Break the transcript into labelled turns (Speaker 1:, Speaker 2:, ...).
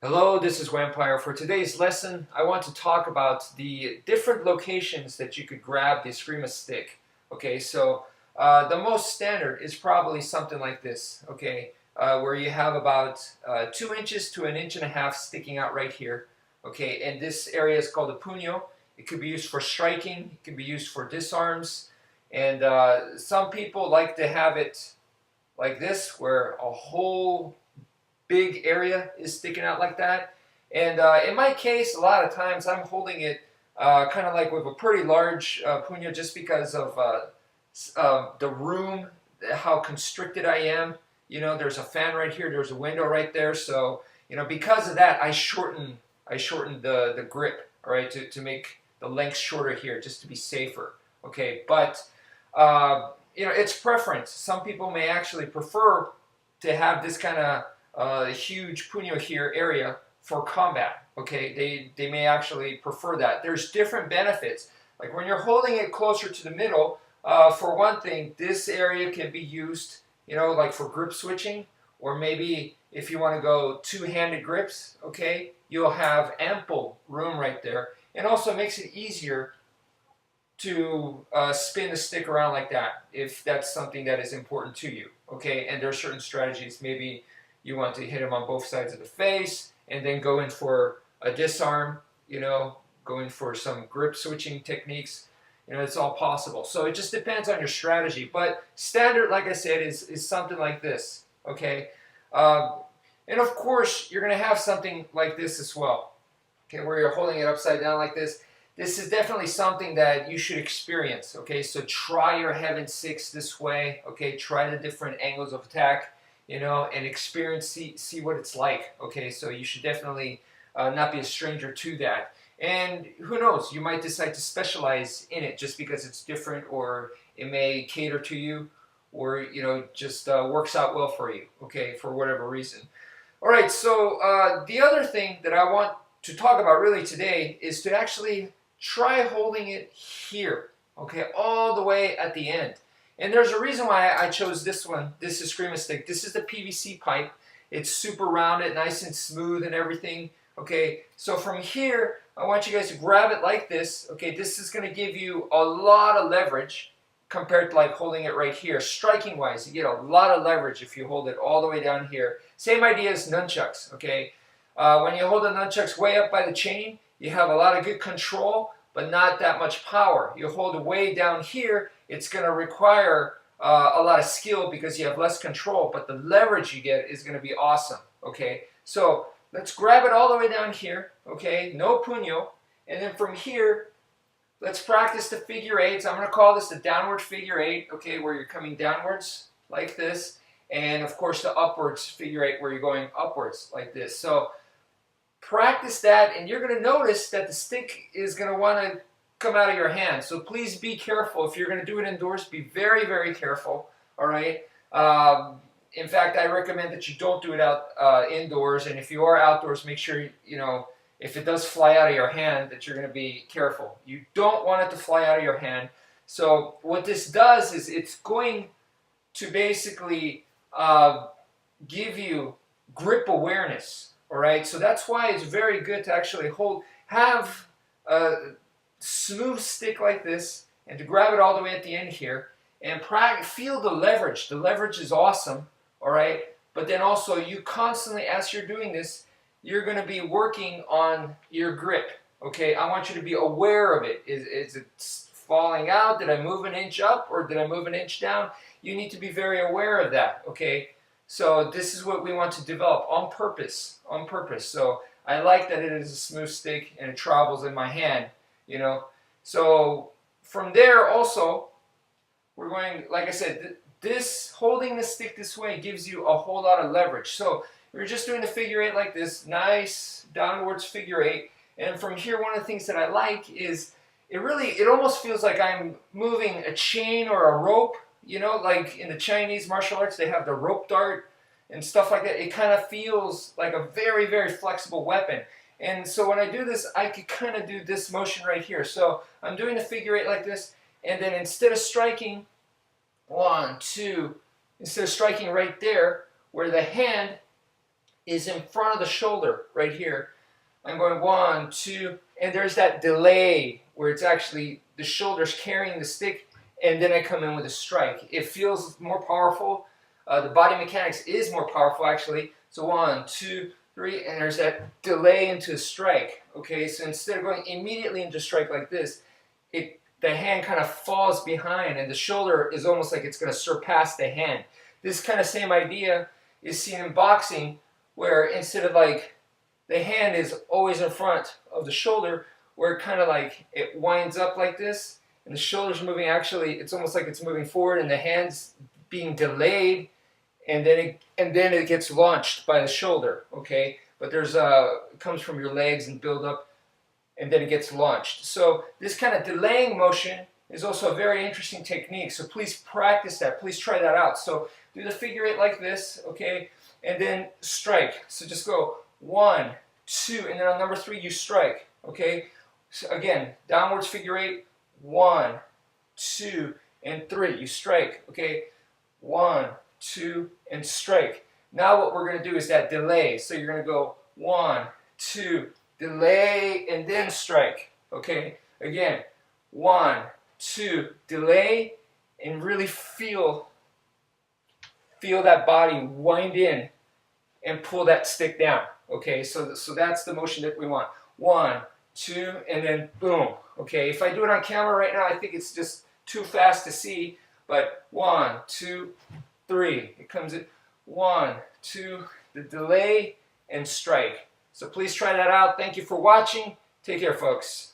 Speaker 1: Hello, this is wmpyr. For today's lesson, I want to talk about the different locations that you could grab the escrima stick. Okay, so the most standard is probably something like this, okay, where you have about 2 inches to 1.5 inches sticking out right here. Okay, and this area is called a puño. It could be used for striking, it can be used for disarms, and some people like to have it like this, where a whole big area is sticking out like that. And in my case, a lot of times I'm holding it kind of like with a pretty large puño, just because of the room, how constricted I am. You know, there's a fan right here, there's a window right there, so you know, because of that, I shorten the grip, all right, to make the length shorter here, just to be safer. Okay, but you know, it's preference. Some people may actually prefer to have this kind of huge puño here area for combat. Okay, they may actually prefer that. There's different benefits. Like when you're holding it closer to the middle, for one thing, this area can be used, you know, like for grip switching, or maybe if you want to go two-handed grips. Okay, you'll have ample room right there, and also makes it easier to spin the stick around like that, if that's something that is important to you. Okay, and there are certain strategies. Maybe you want to hit him on both sides of the face and then go in for a disarm, you know, going for some grip switching techniques. You know, it's all possible. So it just depends on your strategy. But standard, like I said, is something like this. Okay, and of course you're going to have something like this as well. Okay, where you're holding it upside down like this. This is definitely something that you should experience. Okay, so try your heaven six this way. Okay, try the different angles of attack, you know, and experience, see what it's like. Okay, so you should definitely not be a stranger to that. And who knows, you might decide to specialize in it just because it's different, or it may cater to you, or you know, just works out well for you. Okay, for whatever reason. All right, so the other thing that I want to talk about really today is to actually try holding it here, okay, all the way at the end. And there's a reason why I chose this one, this escrima stick. This is the PVC pipe. It's super rounded, nice and smooth and everything. Okay, so from here, I want you guys to grab it like this. Okay, this is going to give you a lot of leverage compared to like holding it right here. Striking wise, you get a lot of leverage if you hold it all the way down here. Same idea as nunchucks, okay? When you hold the nunchucks way up by the chain, you have a lot of good control, but not that much power. You hold it way down here, it's going to require a lot of skill because you have less control, but the leverage you get is going to be awesome. Okay, so let's grab it all the way down here. Okay, no puño, and then from here, let's practice the figure eights. I'm going to call this the downward figure eight. Okay, where you're coming downwards like this, and of course the upwards figure eight where you're going upwards like this. So practice that, and you're going to notice that the stick is going to want to come out of your hand. So please be careful. If you're going to do it indoors, be very, very careful. All right. In fact, I recommend that you don't do it out indoors. And if you are outdoors, make sure you know, if it does fly out of your hand, that you're going to be careful. You don't want it to fly out of your hand. So what this does is it's going to basically give you grip awareness. All right, so that's why it's very good to actually have a smooth stick like this, and to grab it all the way at the end here, and feel the leverage. The leverage is awesome, all right? But then also, you constantly, as you're doing this, you're going to be working on your grip, okay? I want you to be aware of it. Is it falling out? Did I move an inch up, or did I move an inch down? You need to be very aware of that, okay? So this is what we want to develop on purpose, So I like that it is a smooth stick and it travels in my hand, you know. So from there also, we're going, like I said, this holding the stick this way gives you a whole lot of leverage. So you're just doing the figure eight like this, nice downwards figure eight. And from here, one of the things that I like is it almost feels like I'm moving a chain or a rope. You know, like in the Chinese martial arts, they have the rope dart and stuff like that. It kind of feels like a very, very flexible weapon. And so when I do this, I could kind of do this motion right here. So I'm doing the figure eight like this, and then instead of striking, 1, 2, instead of striking right there, where the hand is in front of the shoulder right here. I'm going 1, 2, and there's that delay where it's actually the shoulder's carrying the stick, and then I come in with a strike. It feels more powerful. The body mechanics is more powerful actually. So 1, 2, 3, and there's that delay into a strike. Okay, so instead of going immediately into strike like this, the hand kind of falls behind, and the shoulder is almost like it's going to surpass the hand. This kind of same idea is seen in boxing, where instead of like the hand is always in front of the shoulder, where it kind of like it winds up like this, and the shoulder's moving, actually it's almost like it's moving forward, and the hand's being delayed, and then it gets launched by the shoulder. Okay, but there's it comes from your legs and build up, and then it gets launched. So this kind of delaying motion is also a very interesting technique. So please practice that. Please try that out. So do the figure 8 like this, okay, and then strike. So just go 1, 2, and then on number 3 you strike. Okay. So again, downwards figure 8. 1, 2, and 3. You strike. Okay. 1, 2, and strike. Now what we're going to do is that delay. So you're going to go 1, 2, delay, and then strike. Okay. Again, 1, 2, delay, and really feel that body wind in and pull that stick down. Okay, so that's the motion that we want. 1, 2, and then boom. Okay, if I do it on camera right now, I think it's just too fast to see, but 1, 2, 3. It comes in 1, 2, the delay, and strike. So please try that out. Thank you for watching. Take care, folks.